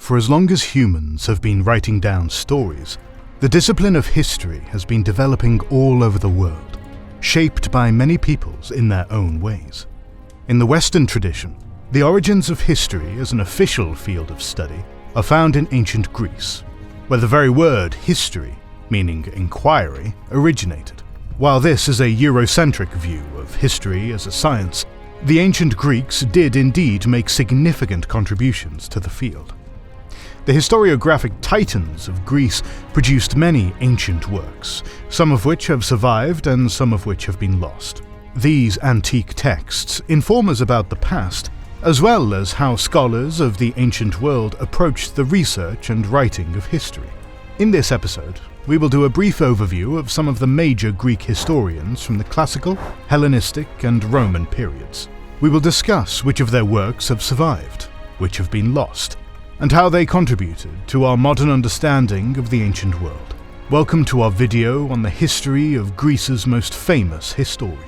For as long as humans have been writing down stories, the discipline of history has been developing all over the world, shaped by many peoples in their own ways. In the Western tradition, the origins of history as an official field of study are found in ancient Greece, where the very word history, meaning inquiry, originated. While this is a Eurocentric view of history as a science, the ancient Greeks did indeed make significant contributions to the field. The historiographic titans of Greece produced many ancient works, some of which have survived and some of which have been lost. These antique texts inform us about the past, as well as how scholars of the ancient world approached the research and writing of history. In this episode, we will do a brief overview of some of the major Greek historians from the classical, Hellenistic, and Roman periods. We will discuss which of their works have survived, which have been lost, and how they contributed to our modern understanding of the ancient world. Welcome to our video on the history of Greece's most famous historian.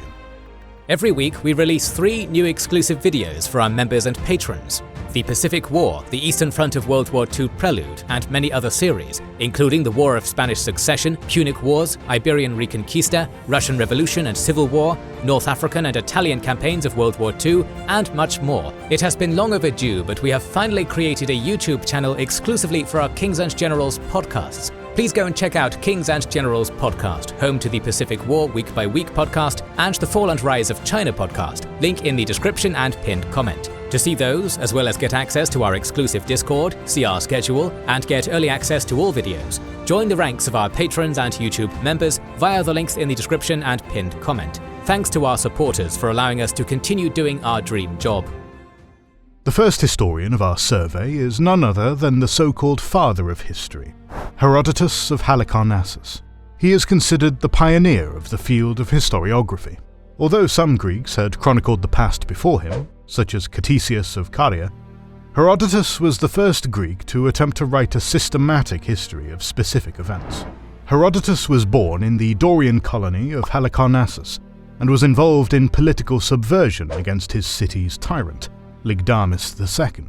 Every week we release 3 new exclusive videos for our members and patrons. The Pacific War, the Eastern Front of World War II Prelude, and many other series, including the War of Spanish Succession, Punic Wars, Iberian Reconquista, Russian Revolution and Civil War, North African and Italian campaigns of World War II, and much more. It has been long overdue, but we have finally created a YouTube channel exclusively for our Kings and Generals podcasts. Please go and check out Kings and Generals podcast, home to the Pacific War Week by Week podcast and the Fall and Rise of China podcast, link in the description and pinned comment. To see those, as well as get access to our exclusive Discord, see our schedule, and get early access to all videos, join the ranks of our patrons and YouTube members via the links in the description and pinned comment. Thanks to our supporters for allowing us to continue doing our dream job. The first historian of our survey is none other than the so-called father of history, Herodotus of Halicarnassus. He is considered the pioneer of the field of historiography. Although some Greeks had chronicled the past before him, such as Ctesias of Caria, Herodotus was the first Greek to attempt to write a systematic history of specific events. Herodotus was born in the Dorian colony of Halicarnassus and was involved in political subversion against his city's tyrant, Lygdamis II.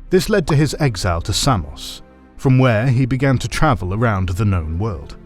This led to his exile to Samos, from where he began to travel around the known world.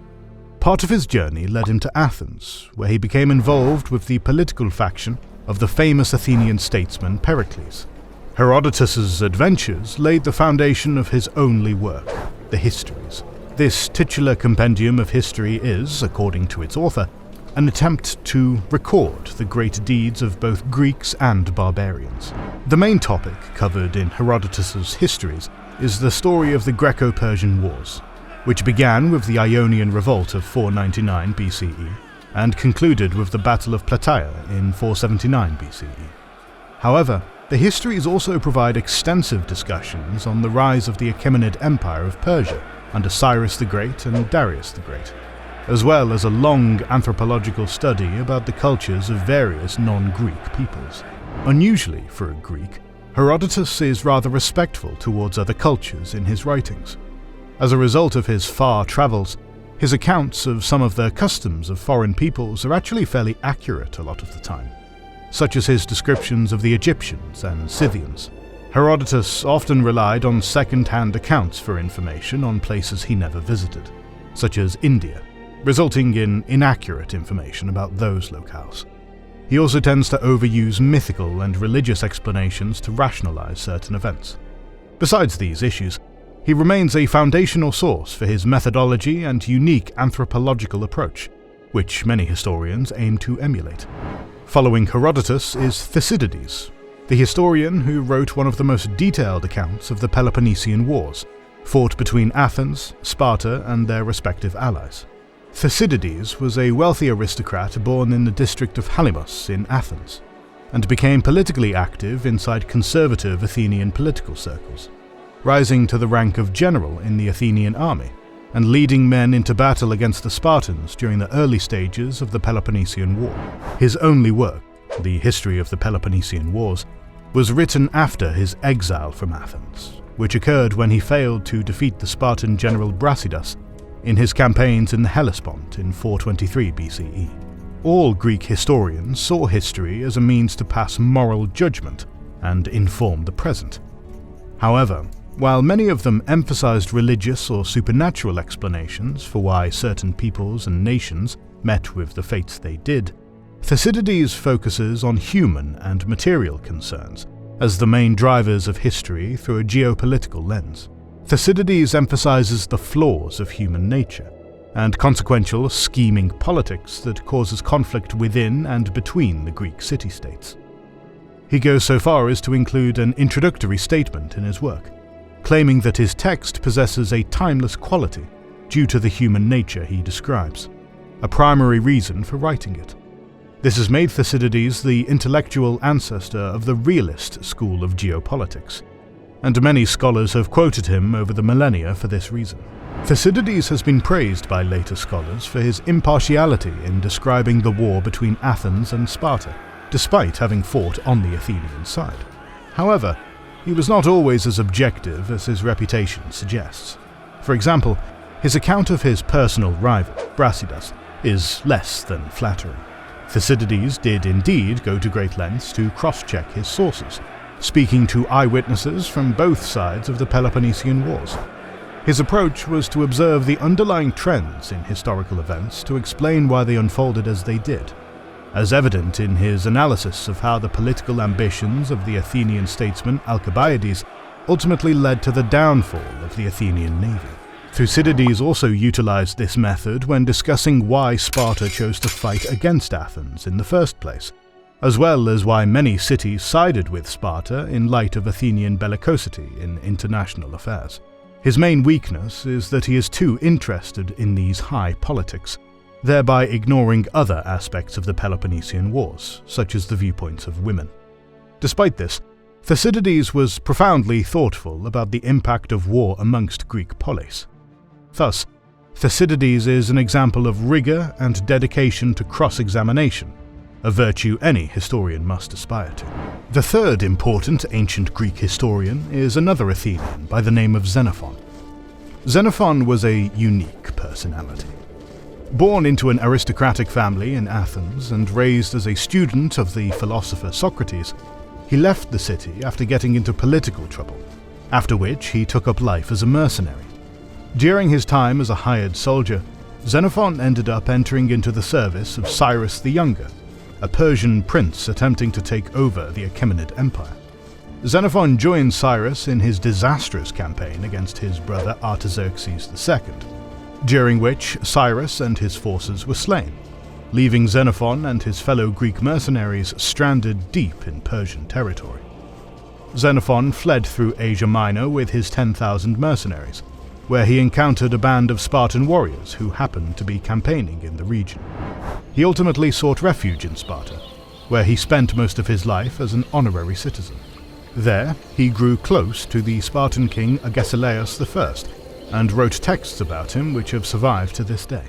Part of his journey led him to Athens, where he became involved with the political faction of the famous Athenian statesman Pericles. Herodotus's adventures laid the foundation of his only work, the Histories. This titular compendium of history is, according to its author, an attempt to record the great deeds of both Greeks and barbarians. The main topic covered in Herodotus's Histories is the story of the Graeco-Persian Wars, which began with the Ionian Revolt of 499 BCE and concluded with the Battle of Plataea in 479 BCE. However, the histories also provide extensive discussions on the rise of the Achaemenid Empire of Persia under Cyrus the Great and Darius the Great, as well as a long anthropological study about the cultures of various non-Greek peoples. Unusually for a Greek, Herodotus is rather respectful towards other cultures in his writings. As a result of his far travels, his accounts of some of the customs of foreign peoples are actually fairly accurate a lot of the time, such as his descriptions of the Egyptians and Scythians. Herodotus often relied on second-hand accounts for information on places he never visited, such as India, resulting in inaccurate information about those locales. He also tends to overuse mythical and religious explanations to rationalize certain events. Besides these issues, he remains a foundational source for his methodology and unique anthropological approach, which many historians aim to emulate. Following Herodotus is Thucydides, the historian who wrote one of the most detailed accounts of the Peloponnesian Wars, fought between Athens, Sparta, and their respective allies. Thucydides was a wealthy aristocrat born in the district of Halimus in Athens, and became politically active inside conservative Athenian political circles, rising to the rank of general in the Athenian army, and leading men into battle against the Spartans during the early stages of the Peloponnesian War. His only work, the History of the Peloponnesian Wars, was written after his exile from Athens, which occurred when he failed to defeat the Spartan general Brasidas in his campaigns in the Hellespont in 423 BCE. All Greek historians saw history as a means to pass moral judgment and inform the present. However, While many of them emphasized religious or supernatural explanations for why certain peoples and nations met with the fates they did, Thucydides focuses on human and material concerns as the main drivers of history through a geopolitical lens. Thucydides emphasizes the flaws of human nature and consequential scheming politics that causes conflict within and between the Greek city-states. He goes so far as to include an introductory statement in his work, claiming that his text possesses a timeless quality due to the human nature he describes, a primary reason for writing it. This has made Thucydides the intellectual ancestor of the realist school of geopolitics, and many scholars have quoted him over the millennia for this reason. Thucydides has been praised by later scholars for his impartiality in describing the war between Athens and Sparta, despite having fought on the Athenian side. However, he was not always as objective as his reputation suggests. For example, his account of his personal rival, Brasidas, is less than flattering. Thucydides did indeed go to great lengths to cross-check his sources, speaking to eyewitnesses from both sides of the Peloponnesian Wars. His approach was to observe the underlying trends in historical events to explain why they unfolded as they did, as evident in his analysis of how the political ambitions of the Athenian statesman Alcibiades ultimately led to the downfall of the Athenian navy. Thucydides also utilized this method when discussing why Sparta chose to fight against Athens in the first place, as well as why many cities sided with Sparta in light of Athenian bellicosity in international affairs. His main weakness is that he is too interested in these high politics, thereby ignoring other aspects of the Peloponnesian Wars, such as the viewpoints of women. Despite this, Thucydides was profoundly thoughtful about the impact of war amongst Greek polis. Thus, Thucydides is an example of rigor and dedication to cross-examination, a virtue any historian must aspire to. The third important ancient Greek historian is another Athenian by the name of Xenophon. Xenophon was a unique personality. Born into an aristocratic family in Athens and raised as a student of the philosopher Socrates, he left the city after getting into political trouble, after which he took up life as a mercenary. During his time as a hired soldier, Xenophon ended up entering into the service of Cyrus the Younger, a Persian prince attempting to take over the Achaemenid Empire. Xenophon joined Cyrus in his disastrous campaign against his brother Artaxerxes II, during which Cyrus and his forces were slain, leaving Xenophon and his fellow Greek mercenaries stranded deep in Persian territory. Xenophon fled through Asia Minor with his 10,000 mercenaries, where he encountered a band of Spartan warriors who happened to be campaigning in the region. He ultimately sought refuge in Sparta, where he spent most of his life as an honorary citizen. There, he grew close to the Spartan king Agesilaus I, and wrote texts about him which have survived to this day.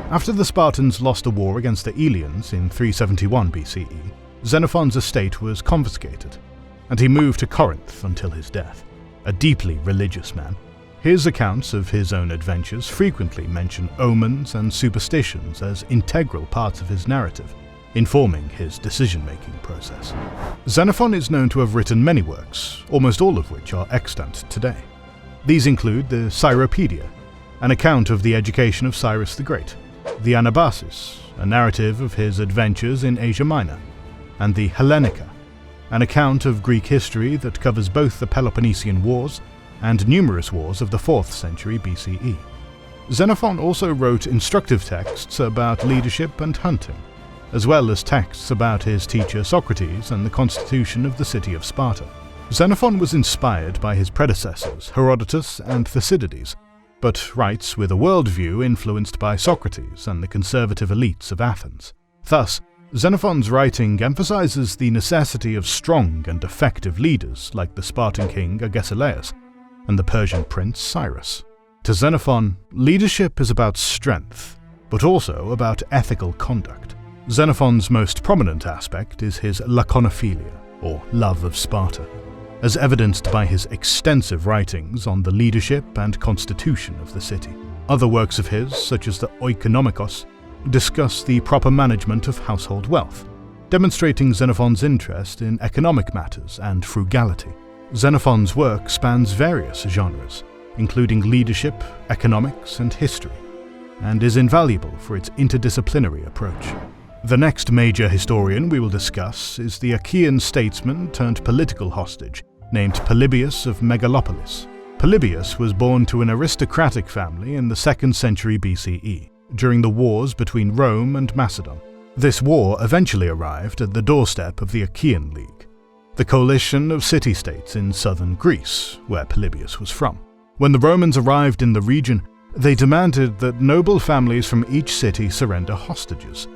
After the Spartans lost a war against the Eleans in 371 BCE, Xenophon's estate was confiscated, and he moved to Corinth until his death. A deeply religious man, his accounts of his own adventures frequently mention omens and superstitions as integral parts of his narrative, informing his decision-making process. Xenophon is known to have written many works, almost all of which are extant today. These include the Cyropedia, an account of the education of Cyrus the Great, the Anabasis, a narrative of his adventures in Asia Minor, and the Hellenica, an account of Greek history that covers both the Peloponnesian Wars and numerous wars of the 4th century BCE. Xenophon also wrote instructive texts about leadership and hunting, as well as texts about his teacher Socrates and the constitution of the city of Sparta. Xenophon was inspired by his predecessors Herodotus and Thucydides, but writes with a worldview influenced by Socrates and the conservative elites of Athens. Thus, Xenophon's writing emphasizes the necessity of strong and effective leaders like the Spartan king Agesilaus and the Persian prince Cyrus. To Xenophon, leadership is about strength, but also about ethical conduct. Xenophon's most prominent aspect is his Laconophilia, or love of Sparta, as evidenced by his extensive writings on the leadership and constitution of the city. Other works of his, such as the Oikonomikos, discuss the proper management of household wealth, demonstrating Xenophon's interest in economic matters and frugality. Xenophon's work spans various genres, including leadership, economics, and history, and is invaluable for its interdisciplinary approach. The next major historian we will discuss is the Achaean statesman turned political hostage named Polybius of Megalopolis. Polybius was born to an aristocratic family in the 2nd century BCE, during the wars between Rome and Macedon. This war eventually arrived at the doorstep of the Achaean League, the coalition of city-states in southern Greece, where Polybius was from. When the Romans arrived in the region, they demanded that noble families from each city surrender hostages,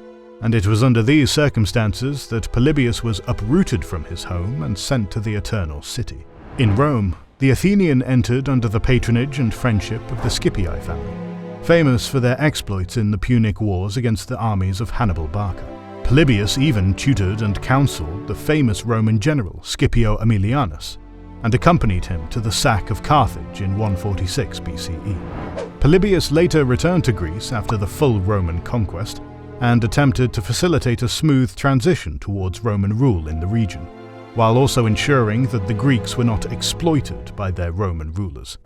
and it was under these circumstances that Polybius was uprooted from his home and sent to the Eternal City. In Rome, the Athenian entered under the patronage and friendship of the Scipii family, famous for their exploits in the Punic Wars against the armies of Hannibal Barca. Polybius even tutored and counseled the famous Roman general Scipio Aemilianus, and accompanied him to the sack of Carthage in 146 BCE. Polybius later returned to Greece after the full Roman conquest, and attempted to facilitate a smooth transition towards Roman rule in the region, while also ensuring that the Greeks were not exploited by their Roman rulers.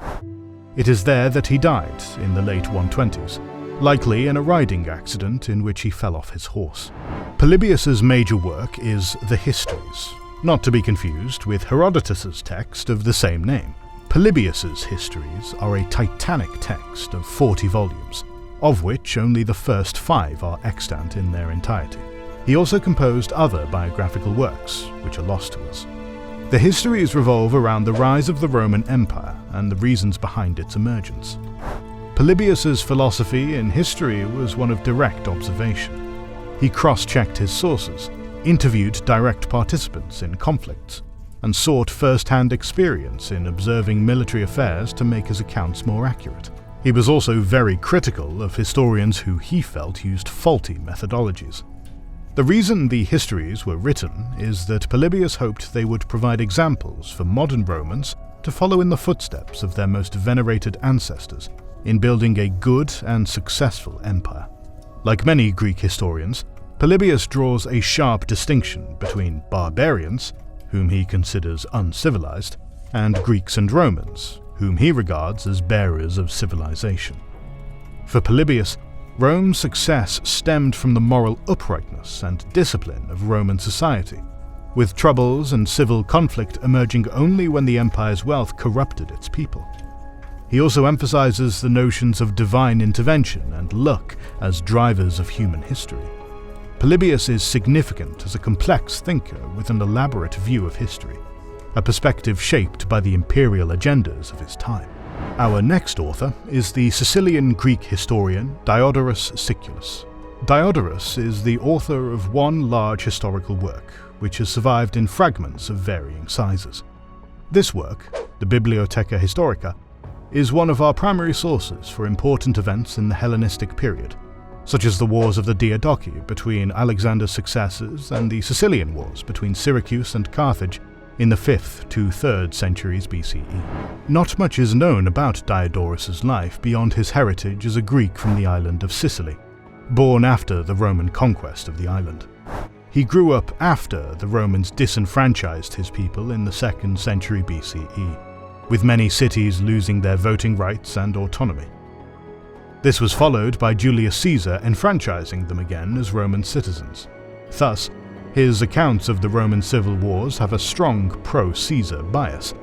It is there that he died in the late 120s, likely in a riding accident in which he fell off his horse. Polybius's major work is the Histories, not to be confused with Herodotus's text of the same name. Polybius's Histories are a titanic text of 40 volumes, of which only the first 5 are extant in their entirety. He also composed other biographical works, which are lost to us. The Histories revolve around the rise of the Roman Empire and the reasons behind its emergence. Polybius's philosophy in history was one of direct observation. He cross-checked his sources, interviewed direct participants in conflicts, and sought first-hand experience in observing military affairs to make his accounts more accurate. He was also very critical of historians who he felt used faulty methodologies. The reason the Histories were written is that Polybius hoped they would provide examples for modern Romans to follow in the footsteps of their most venerated ancestors in building a good and successful empire. Like many Greek historians, Polybius draws a sharp distinction between barbarians, whom he considers uncivilized, and Greeks and Romans, whom he regards as bearers of civilization. For Polybius, Rome's success stemmed from the moral uprightness and discipline of Roman society, with troubles and civil conflict emerging only when the empire's wealth corrupted its people. He also emphasizes the notions of divine intervention and luck as drivers of human history. Polybius is significant as a complex thinker with an elaborate view of history, a perspective shaped by the imperial agendas of his time. Our next author is the Sicilian Greek historian Diodorus Siculus. Diodorus is the author of one large historical work, which has survived in fragments of varying sizes. This work, the Bibliotheca Historica, is one of our primary sources for important events in the Hellenistic period, such as the wars of the Diadochi between Alexander's successors and the Sicilian Wars between Syracuse and Carthage in the 5th to 3rd centuries BCE. Not much is known about Diodorus's life beyond his heritage as a Greek from the island of Sicily, born after the Roman conquest of the island. He grew up after the Romans disenfranchised his people in the 2nd century BCE, with many cities losing their voting rights and autonomy. This was followed by Julius Caesar enfranchising them again as Roman citizens. Thus, his accounts of the Roman civil wars have a strong pro-Caesar bias,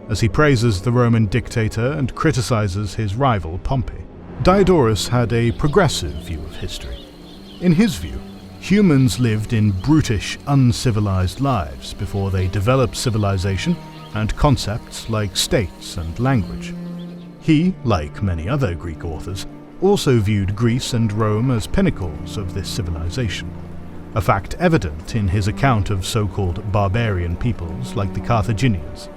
as he praises the Roman dictator and criticizes his rival Pompey. Diodorus had a progressive view of history. In his view, humans lived in brutish, uncivilized lives before they developed civilization and concepts like states and language. He, like many other Greek authors, also viewed Greece and Rome as pinnacles of this civilization, a fact evident in his account of so-called barbarian peoples like the Carthaginians.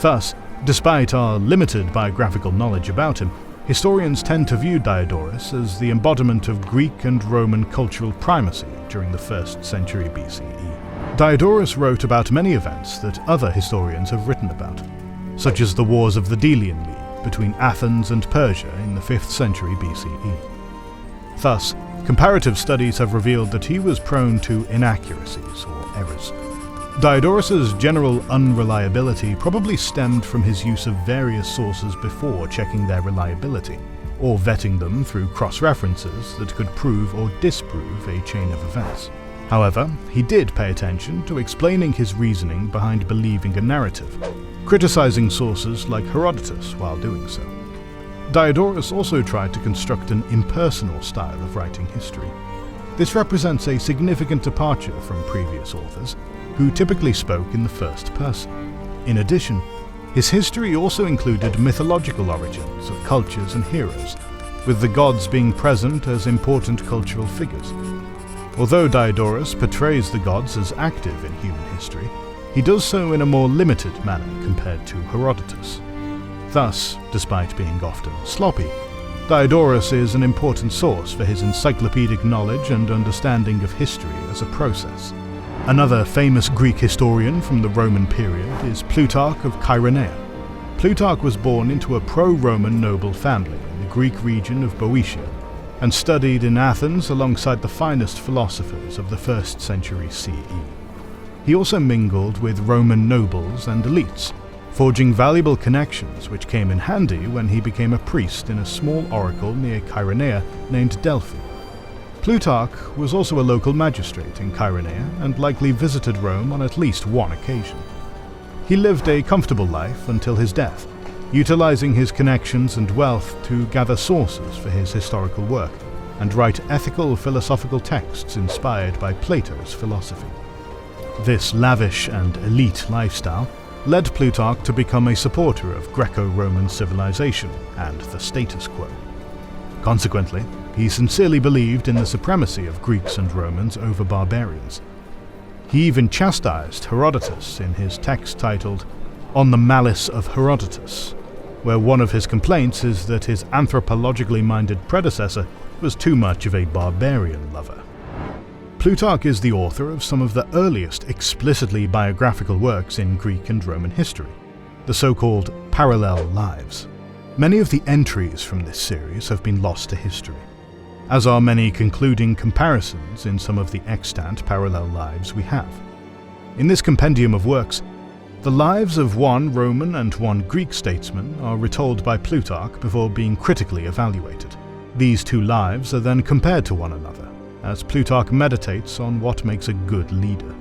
Thus, despite our limited biographical knowledge about him, historians tend to view Diodorus as the embodiment of Greek and Roman cultural primacy during the 1st century BCE. Diodorus wrote about many events that other historians have written about, such as the wars of the Delian League between Athens and Persia in the 5th century BCE. Thus, comparative studies have revealed that he was prone to inaccuracies or errors. Diodorus's general unreliability probably stemmed from his use of various sources before checking their reliability, or vetting them through cross-references that could prove or disprove a chain of events. However, he did pay attention to explaining his reasoning behind believing a narrative, criticizing sources like Herodotus while doing so. Diodorus also tried to construct an impersonal style of writing history. This represents a significant departure from previous authors, who typically spoke in the first person. In addition, his history also included mythological origins of cultures and heroes, with the gods being present as important cultural figures. Although Diodorus portrays the gods as active in human history, he does so in a more limited manner compared to Herodotus. Thus, despite being often sloppy, Diodorus is an important source for his encyclopedic knowledge and understanding of history as a process. Another famous Greek historian from the Roman period is Plutarch of Chaeronea. Plutarch was born into a pro-Roman noble family in the Greek region of Boeotia, and studied in Athens alongside the finest philosophers of the 1st century CE. He also mingled with Roman nobles and elites, forging valuable connections which came in handy when he became a priest in a small oracle near Chaeronea named Delphi. Plutarch was also a local magistrate in Chaeronea and likely visited Rome on at least one occasion. He lived a comfortable life until his death, utilizing his connections and wealth to gather sources for his historical work and write ethical philosophical texts inspired by Plato's philosophy. This lavish and elite lifestyle led Plutarch to become a supporter of Greco-Roman civilization and the status quo. Consequently, he sincerely believed in the supremacy of Greeks and Romans over barbarians. He even chastised Herodotus in his text titled On the Malice of Herodotus, where one of his complaints is that his anthropologically minded predecessor was too much of a barbarian lover. Plutarch is the author of some of the earliest explicitly biographical works in Greek and Roman history, the so-called Parallel Lives. Many of the entries from this series have been lost to history, as are many concluding comparisons in some of the extant parallel lives we have. In this compendium of works, the lives of one Roman and one Greek statesman are retold by Plutarch before being critically evaluated. These two lives are then compared to one another, as Plutarch meditates on what makes a good leader.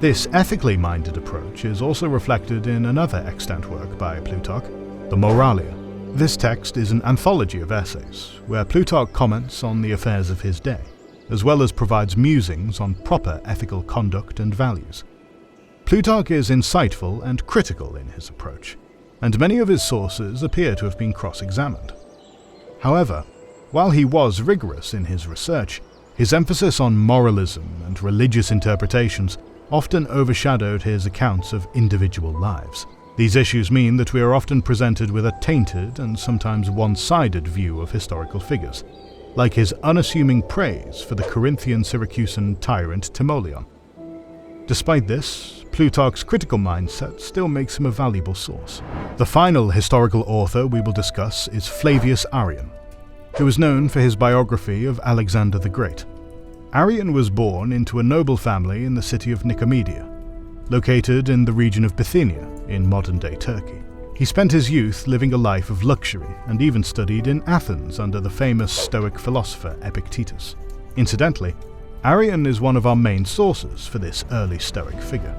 This ethically minded approach is also reflected in another extant work by Plutarch, the Moralia. This text is an anthology of essays, where Plutarch comments on the affairs of his day, as well as provides musings on proper ethical conduct and values. Plutarch is insightful and critical in his approach, and many of his sources appear to have been cross-examined. However, while he was rigorous in his research, his emphasis on moralism and religious interpretations often overshadowed his accounts of individual lives. These issues mean that we are often presented with a tainted and sometimes one-sided view of historical figures, like his unassuming praise for the Corinthian Syracusan tyrant Timoleon. Despite this, Plutarch's critical mindset still makes him a valuable source. The final historical author we will discuss is Flavius Arrian, who is known for his biography of Alexander the Great. Arrian was born into a noble family in the city of Nicomedia, located in the region of Bithynia in modern-day Turkey. He spent his youth living a life of luxury and even studied in Athens under the famous Stoic philosopher Epictetus. Incidentally, Arrian is one of our main sources for this early Stoic figure.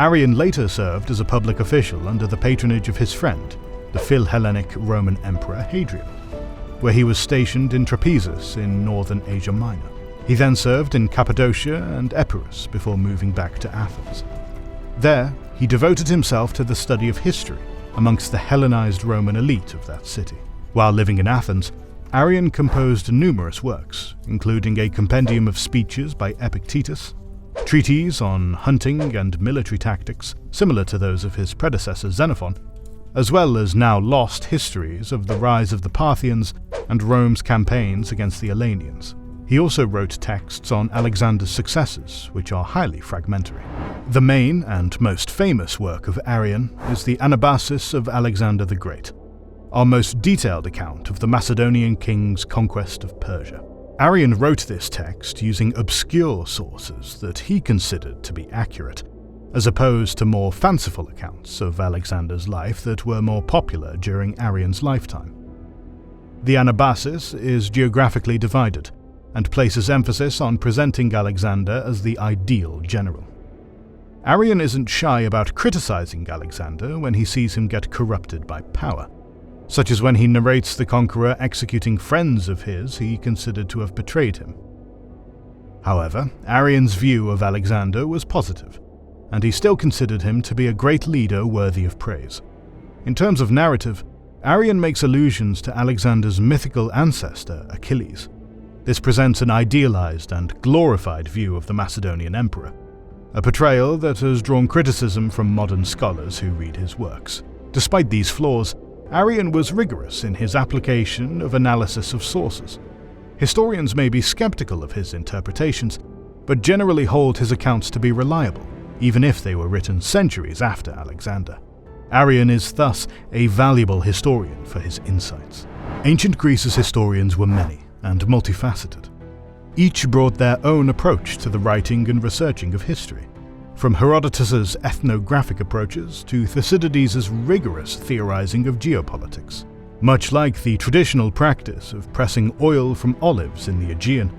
Arrian later served as a public official under the patronage of his friend, the Philhellenic Roman Emperor Hadrian, where he was stationed in Trapezus in northern Asia Minor. He then served in Cappadocia and Epirus before moving back to Athens. There, he devoted himself to the study of history amongst the Hellenized Roman elite of that city. While living in Athens, Arrian composed numerous works, including a compendium of speeches by Epictetus, treatises on hunting and military tactics similar to those of his predecessor Xenophon, as well as now lost histories of the rise of the Parthians and Rome's campaigns against the Alanians. He also wrote texts on Alexander's successors, which are highly fragmentary. The main and most famous work of Arrian is the Anabasis of Alexander the Great, our most detailed account of the Macedonian king's conquest of Persia. Arrian wrote this text using obscure sources that he considered to be accurate, as opposed to more fanciful accounts of Alexander's life that were more popular during Arrian's lifetime. The Anabasis is geographically divided, and places emphasis on presenting Alexander as the ideal general. Arrian isn't shy about criticizing Alexander when he sees him get corrupted by power, such as when he narrates the conqueror executing friends of his he considered to have betrayed him. However, Arrian's view of Alexander was positive, and he still considered him to be a great leader worthy of praise. In terms of narrative, Arrian makes allusions to Alexander's mythical ancestor, Achilles. This presents an idealized and glorified view of the Macedonian emperor, a portrayal that has drawn criticism from modern scholars who read his works. Despite these flaws, Arrian was rigorous in his application of analysis of sources. Historians may be skeptical of his interpretations, but generally hold his accounts to be reliable, even if they were written centuries after Alexander. Arrian is thus a valuable historian for his insights. Ancient Greece's historians were many and multifaceted. Each brought their own approach to the writing and researching of history, from Herodotus's ethnographic approaches to Thucydides' rigorous theorizing of geopolitics. Much like the traditional practice of pressing oil from olives in the Aegean,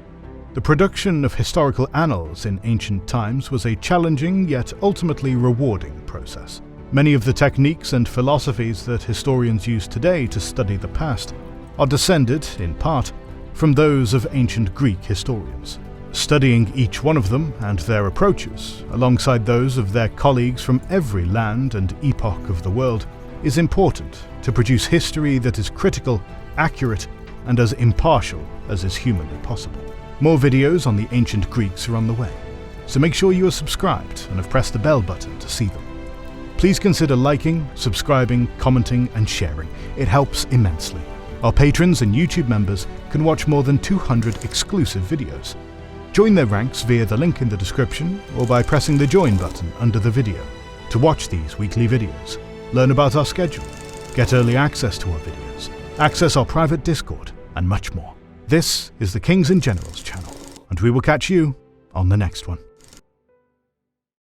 the production of historical annals in ancient times was a challenging yet ultimately rewarding process. Many of the techniques and philosophies that historians use today to study the past are descended, in part, from those of ancient Greek historians. Studying each one of them and their approaches, alongside those of their colleagues from every land and epoch of the world, is important to produce history that is critical, accurate, and as impartial as is humanly possible. More videos on the ancient Greeks are on the way, so make sure you are subscribed and have pressed the bell button to see them. Please consider liking, subscribing, commenting, and sharing. It helps immensely. Our patrons and YouTube members can watch more than 200 exclusive videos. Join their ranks via the link in the description or by pressing the join button under the video to watch these weekly videos, learn about our schedule, get early access to our videos, access our private Discord, and much more. This is the Kings and Generals channel, and we will catch you on the next one.